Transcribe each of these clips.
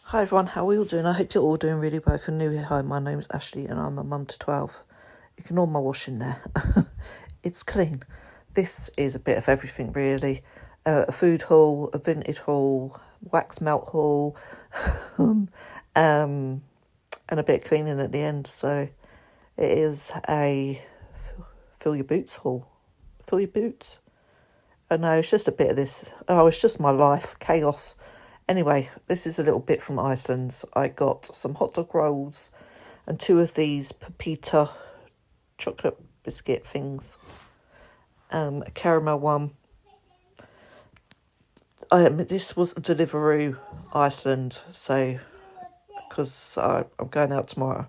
Hi everyone, how are we all doing? I hope you're all doing really well. If you're new here, hi, my name's Ashley and I'm a mum to 12. Ignore my washing there. It's clean. This is a bit of everything really. A food haul, a Vinted haul, wax melt haul, and a bit of cleaning at the end. So it is a fill your boots haul. Fill your boots? Oh no, it's just a bit of this. Oh, it's just my life. Chaos. Anyway, this is a little bit from Iceland. I got some hot dog rolls and 2 of these pepita chocolate biscuit things. A caramel one. This was Deliveroo Iceland, so because I'm going out tomorrow,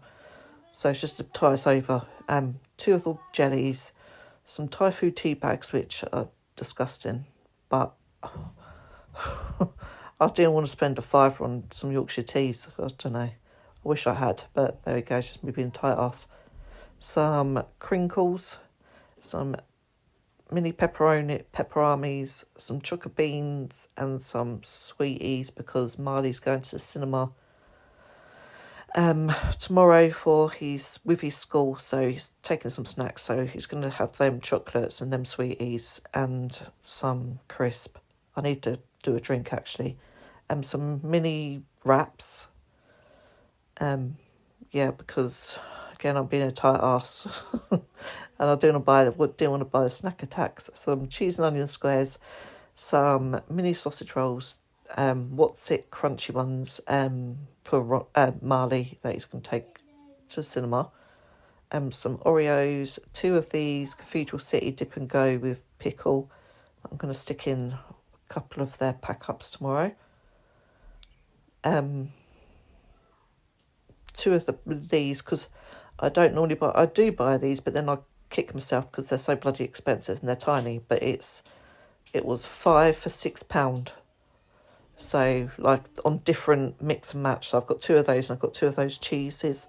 so it's just to tie us over. 2 of the jellies, some Thai food tea bags which are disgusting, but I didn't want to spend a £5 on some Yorkshire teas. I don't know. I wish I had, but there we go. It's just me being tight ass. Some crinkles, some mini pepperamis, some chocolate beans, and some sweeties because Marley's going to the cinema tomorrow for with his school, so he's taking some snacks. So he's going to have them chocolates and them sweeties and some crisp. I need to do a drink actually. Some mini wraps. Because again I'm being a tight ass, and I didn't want to buy the snack attacks. Some cheese and onion squares, some mini sausage rolls, what's it crunchy ones, for Marley that he's going to take to the cinema. Some Oreos, 2 of these Cathedral City dip and go with pickle. I'm going to stick in a couple of their pack ups tomorrow. 2 of these because I don't normally buy. I do buy these, but then I kick myself because they're so bloody expensive and they're tiny. But it was 5 for £6. So like on different mix and match. So I've got 2 of those and I've got 2 of those cheeses,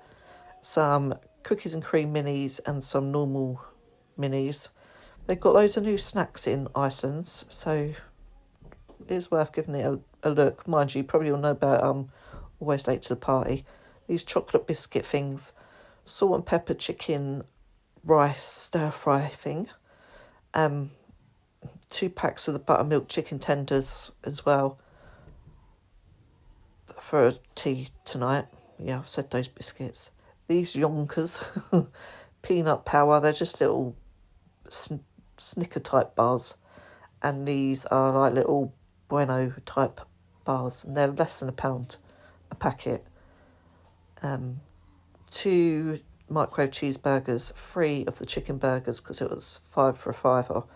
some cookies and cream minis and some normal minis. They've got loads of new snacks in Iceland, so it's worth giving it a look. Mind you probably all know about Always Late to the Party. These chocolate biscuit things, salt and pepper chicken rice stir fry thing, 2 packs of the buttermilk chicken tenders as well for a tea tonight. Yeah, I've said those biscuits. These Yonkers peanut power, they're just little Snicker type bars, and these are like little Bueno type bars, and they're less than £1 a packet. 2 microwave cheeseburgers, 3 of the chicken burgers because it was 5 for a £5.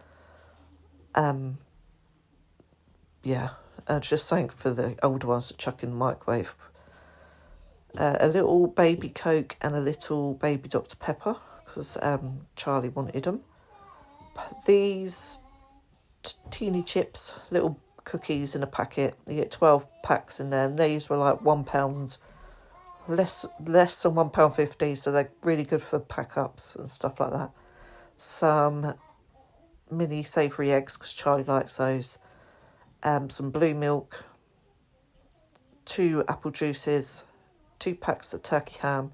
Just something for the older ones to chuck in the microwave. A little baby Coke and a little baby Dr Pepper because Charlie wanted them. These teeny chips, little cookies in a packet. You get 12 packs in there, and these were like £1. Less than £1.50, so they're really good for pack ups and stuff like that. Some mini savoury eggs because Charlie likes those. Some blue milk, 2 apple juices, 2 packs of turkey ham.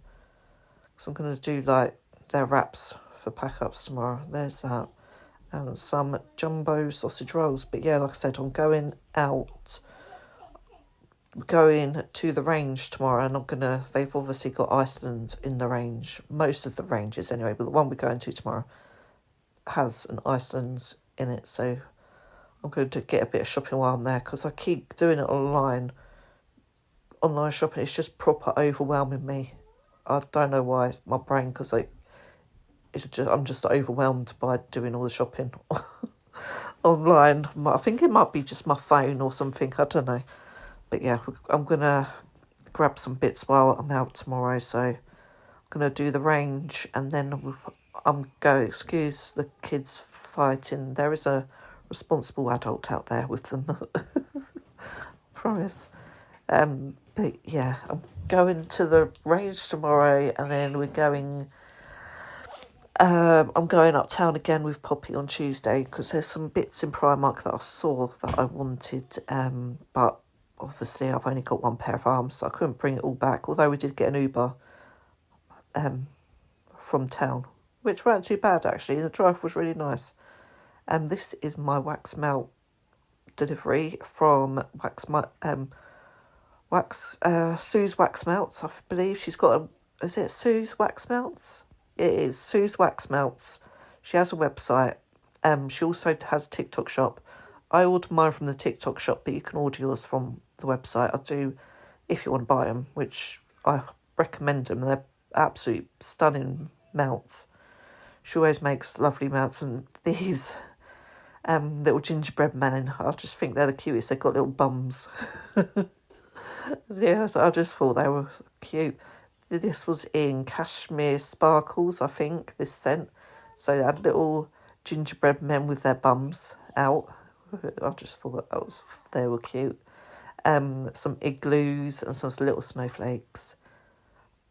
So I'm going to do like their wraps for pack ups tomorrow. There's that. And some jumbo sausage rolls. But yeah, like I said, I'm going to the range tomorrow, and they've obviously got Iceland in the range, most of the ranges anyway, but the one we're going to tomorrow has an Iceland in it, so I'm going to get a bit of shopping while I'm there, because I keep doing it online shopping. It's just proper overwhelming me. I don't know why. It's my brain, because I'm just overwhelmed by doing all the shopping online. I think it might be just my phone or something, I don't know. But yeah, I'm going to grab some bits while I'm out tomorrow. So I'm going to do the range, and then excuse the kids fighting. There is a responsible adult out there with them. Promise. But yeah, I'm going to the range tomorrow, and then I'm going uptown again with Poppy on Tuesday because there's some bits in Primark that I saw that I wanted, but obviously I've only got one pair of arms, so I couldn't bring it all back, although we did get an Uber from town, which weren't too bad actually. The drive was really nice. This is my wax melt delivery from Sue's Wax Melts, I believe. She's got is it Sue's Wax Melts? It is Sue's Wax Melts. She has a website. She also has a TikTok shop. I ordered mine from the TikTok shop, but you can order yours from the website. I do, if you want to buy them, which I recommend them. They're absolutely stunning melts. She always makes lovely melts, and these little gingerbread men, I just think they're the cutest. They've got little bums. Yeah, so I just thought they were cute. This was in Cashmere Sparkles, I think, this scent. So they had little gingerbread men with their bums out. I just thought they were cute. Some igloos and some little snowflakes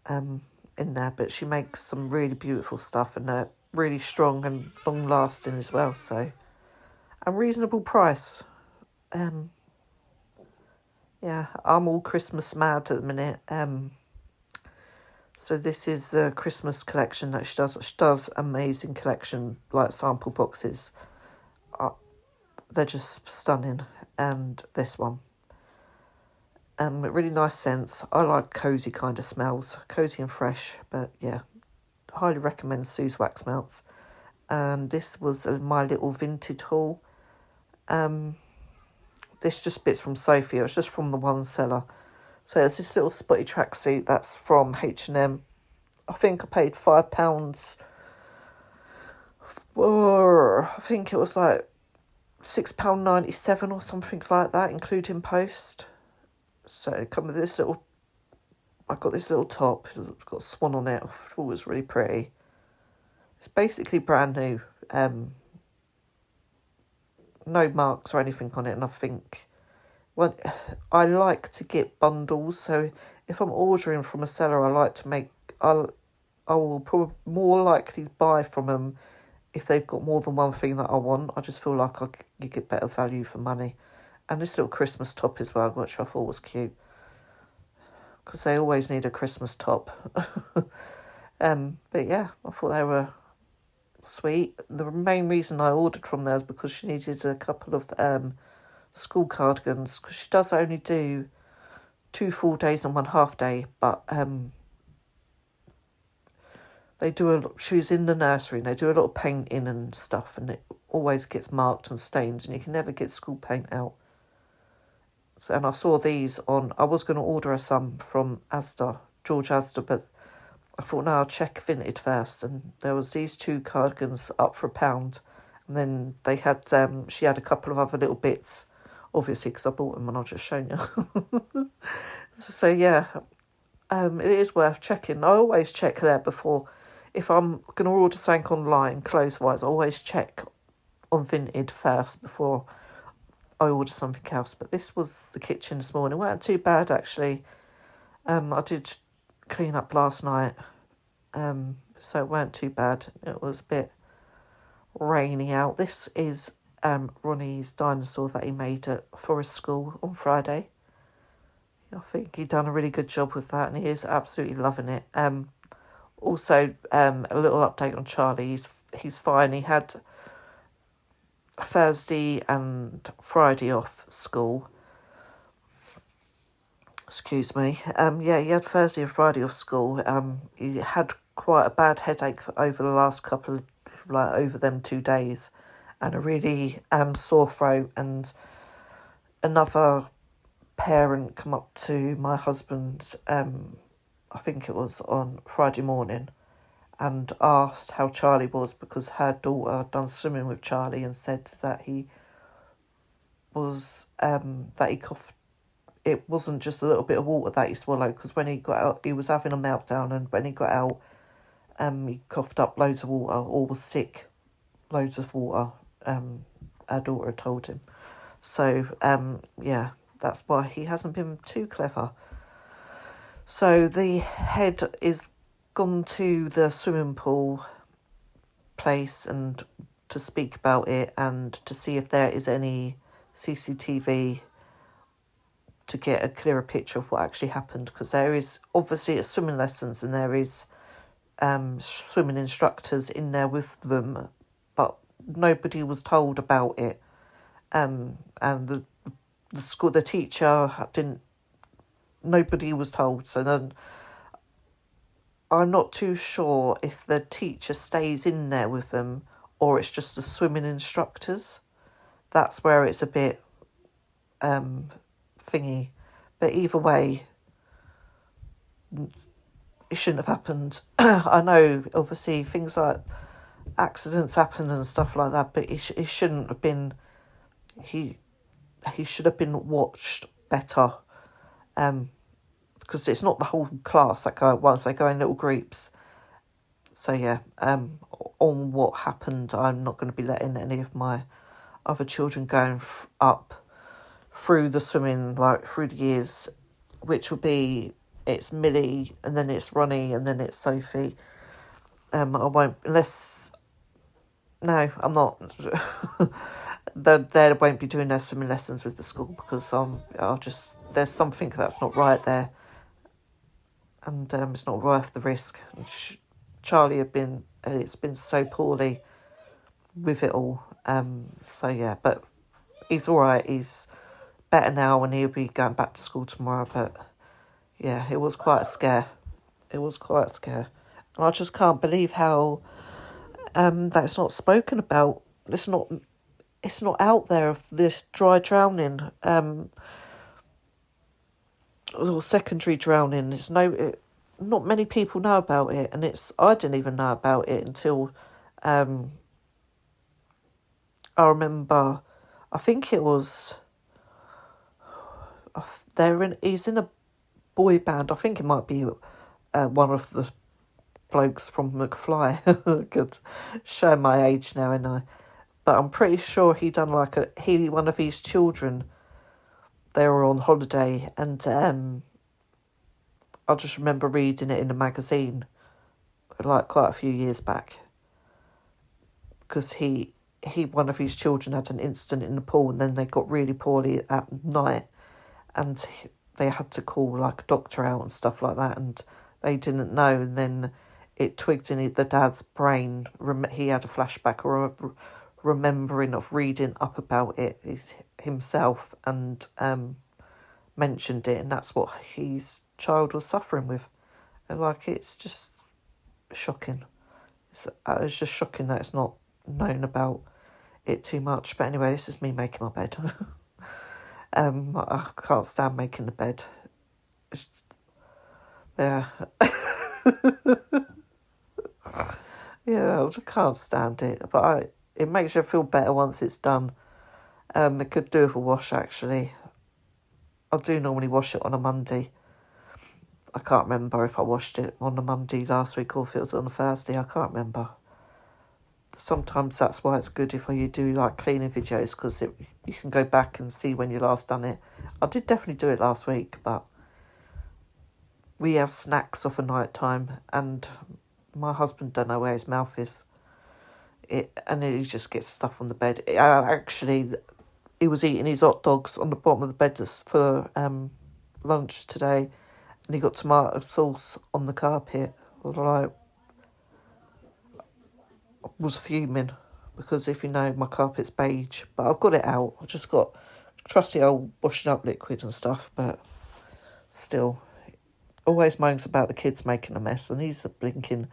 in there. But she makes some really beautiful stuff, and they're really strong and long lasting as well. So, a reasonable price. Yeah, I'm all Christmas mad at the minute. So this is the Christmas collection that she does. She does amazing collection, like sample boxes. They're just stunning. And this one. Really nice scents. I like cosy kind of smells. Cosy and fresh. But yeah, highly recommend Sue's Wax Melts. And this was my little Vinted haul. This just bits from Sophie. It was just from the one seller. So it's this little spotty tracksuit that's from H&M. I think I paid £5 for, I think it was like £6.97 or something like that, including post. So it comes with this little, I got this little top. It's got a swan on it. I thought it was really pretty. It's basically brand new. No marks or anything on it, and I think I like to get bundles, so if I'm ordering from a seller, I like to I will probably more likely buy from them if they've got more than one thing that I want. I just feel like you get better value for money. And this little Christmas top as well, which I thought was cute, because they always need a Christmas top. But yeah, I thought they were sweet. The main reason I ordered from there is because she needed a couple of school cardigans, because she does only do 2 full days and 1 half day, but they do she's in the nursery and they do a lot of painting and stuff, and it always gets marked and stained, and you can never get school paint out. So, and I saw these on, I was going to order her some from George Asda, but I thought, no, I'll check Vinted first, and there was these 2 cardigans up for £1, and then they had, she had a couple of other little bits, obviously, because I bought them and I'll just show you. So, yeah, it is worth checking. I always check there before, if I'm going to order something online, clothes-wise, I always check on Vinted first before I order something else. But this was the kitchen this morning. It wasn't too bad, actually. I did clean up last night, so it weren't too bad. It was a bit rainy out. This is Ronnie's dinosaur that he made at Forest School on Friday. I think he done a really good job with that, and he is absolutely loving it. Also, a little update on Charlie. He's fine. He had Thursday and Friday off school. Excuse me. He had Thursday and Friday off school. He had quite a bad headache over the last over them 2 days, and a really sore throat. And another parent come up to my husband, I think it was on Friday morning, and asked how Charlie was, because her daughter had done swimming with Charlie, and said that he was that he coughed. It wasn't just a little bit of water that he swallowed, because when he got out, he was having a meltdown, and when he got out, he coughed up loads of water, or was sick, loads of water. Our daughter had told him. So, that's why he hasn't been too clever. So the head is gone to the swimming pool place and to speak about it, and to see if there is any CCTV to get a clearer picture of what actually happened, because there is obviously it's swimming lessons and there is swimming instructors in there with them, but nobody was told about it. And the school, the teacher didn't. Nobody was told. So then, I'm not too sure if the teacher stays in there with them or it's just the swimming instructors. That's where it's a bit thingy. But either way, it shouldn't have happened. I know, obviously, things like accidents happen and stuff like that, but he shouldn't have been. He should have been watched better. Because it's not the whole class that go once, they go in little groups. So yeah, on what happened, I'm not going to be letting any of my other children going up through the swimming, like through the years, which will be, it's Millie, and then it's Ronnie, and then it's Sophie. I won't, unless, no, I'm not. They won't be doing their swimming lessons with the school, because there's something that's not right there. And it's not worth the risk. Charlie it's been so poorly with it all. So yeah, but he's all right. He's better now, and he'll be going back to school tomorrow. But yeah, it was quite a scare. And I just can't believe how that it's not spoken about. It's not out there of this dry drowning. Or secondary drowning. Not many people know about it, and I didn't even know about it until I remember. I think it was he's in a boy band. I think it might be one of the blokes from McFly. Could show my age now, and but I'm pretty sure he done one of his children. They were on holiday, and I just remember reading it in a magazine, like quite a few years back, because one of his children had an incident in the pool, and then they got really poorly at night, and they had to call like a doctor out and stuff like that, and they didn't know, and then it twigged in the dad's brain. He had a flashback or a remembering of reading up about it himself, and mentioned it, and that's what his child was suffering with. And it's just shocking. It's just shocking that it's not known about it too much. But anyway, this is me making my bed. I can't stand making the bed. Yeah. Yeah, I can't stand it. But it makes you feel better once it's done. It could do with a wash, actually. I do normally wash it on a Monday. I can't remember if I washed it on a Monday last week or if it was on a Thursday. I can't remember. Sometimes that's why it's good if you do like cleaning videos, because you can go back and see when you last done it. I did definitely do it last week, but we have snacks off a night time, and my husband don't know where his mouth is. And he just gets stuff on the bed. Actually, he was eating his hot dogs on the bottom of the bed for lunch today, and he got tomato sauce on the carpet. Was fuming, because if you know, my carpet's beige, but I've got it out. I've just got trusty old washing up liquid and stuff, but still, always moans about the kids making a mess, and he's a blinking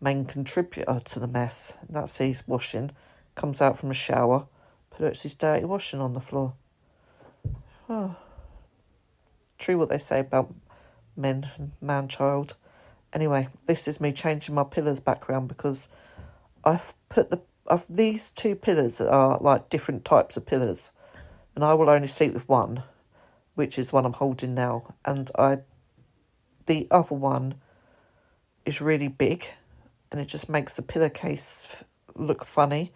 main contributor to the mess. And that's his washing. Comes out from a shower, puts his dirty washing on the floor. Oh. True what they say about men and man-child. Anyway, this is me changing my pillows background, because I've put these two pillars that are like different types of pillars, and I will only sleep with one, which is one I'm holding now, and the other one is really big, and it just makes the pillowcase look funny.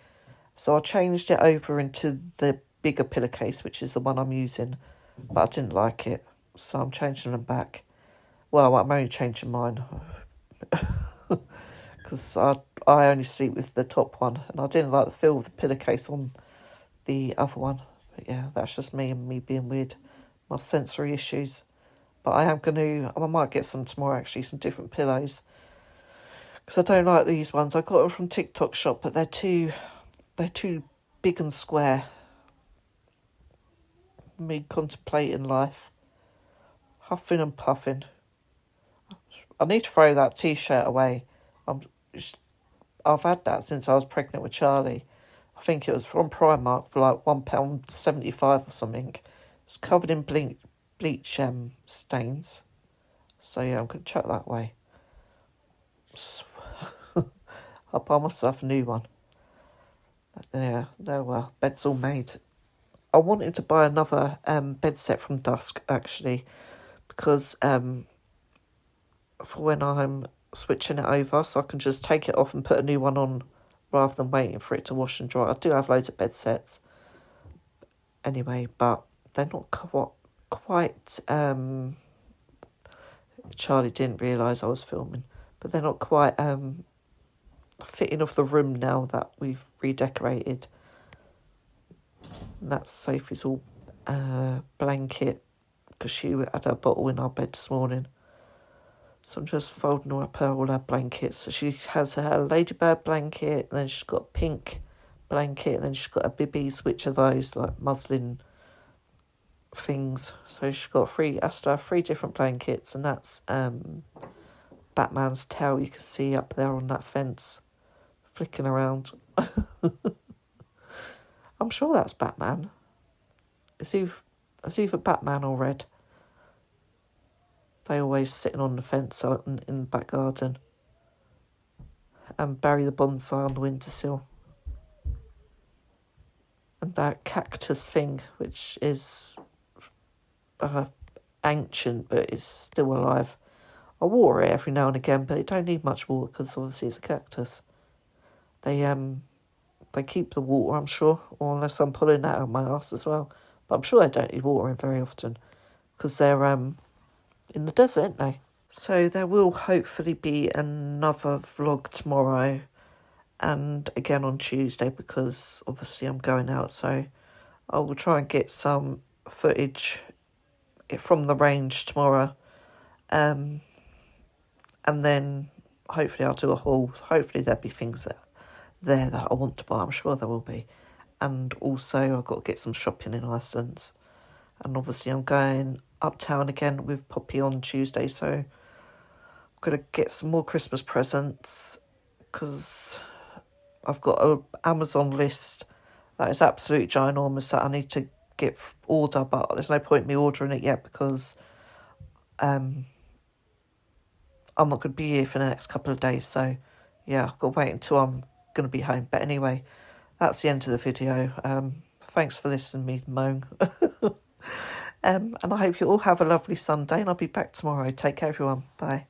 So I changed it over into the bigger pillowcase, which is the one I'm using, but I didn't like it, so I'm changing them back. Well, I'm only changing mine, because I only sleep with the top one, and I didn't like the feel of the pillowcase on the other one. But yeah, that's just me and me being weird. my sensory issues. But I might get some tomorrow actually, some different pillows. Because I don't like these ones. I got them from TikTok shop, but they're too big and square. Me contemplating life. Huffing and puffing. I need to throw that t-shirt away. I've had that since I was pregnant with Charlie. I think it was from Primark for like £1.75 or something. It's covered in bleach stains. So yeah, I'm going to chuck that away. I'll buy myself a new one. Yeah, no, well, bed's all made. I wanted to buy another bed set from Dusk, actually, because for when I'm switching it over, so I can just take it off and put a new one on rather than waiting for it to wash and dry. I do have loads of bed sets anyway, but they're not quite Charlie didn't realise I was filming, but they're not quite fitting of the room now that we've redecorated. And that's Sophie's all blanket, because she had her bottle in our bed this morning. So I'm just folding up all her blankets. So she has her ladybird blanket, and then she's got a pink blanket, and then she's got a bibbies, which are those like muslin things. So she's got three different blankets, and that's Batman's tail you can see up there on that fence, flicking around. I'm sure that's Batman. It's either Batman or Red. They always sitting on the fence out in the back garden. And Barry the bonsai on the windowsill. And that cactus thing, which is ancient but is still alive. I water it every now and again, but it don't need much water because obviously it's a cactus. They keep the water, I'm sure, or unless I'm pulling that out of my arse as well. But I'm sure they don't need watering very often because they're in the desert, aren't they? So there will hopefully be another vlog tomorrow and again on Tuesday because obviously I'm going out. So I will try and get some footage from the range tomorrow. And then hopefully I'll do a haul. Hopefully there'll be things there that I want to buy. I'm sure there will be. And also I've got to get some shopping in Iceland. And obviously I'm going uptown again with Poppy on Tuesday. So I'm going to get some more Christmas presents because I've got an Amazon list that is absolutely ginormous that I need to order. But there's no point in me ordering it yet because I'm not going to be here for the next couple of days. So yeah, I've got to wait until I'm going to be home. But anyway, that's the end of the video. Thanks for listening to me moan. And I hope you all have a lovely Sunday, and I'll be back tomorrow. Take care, everyone. Bye.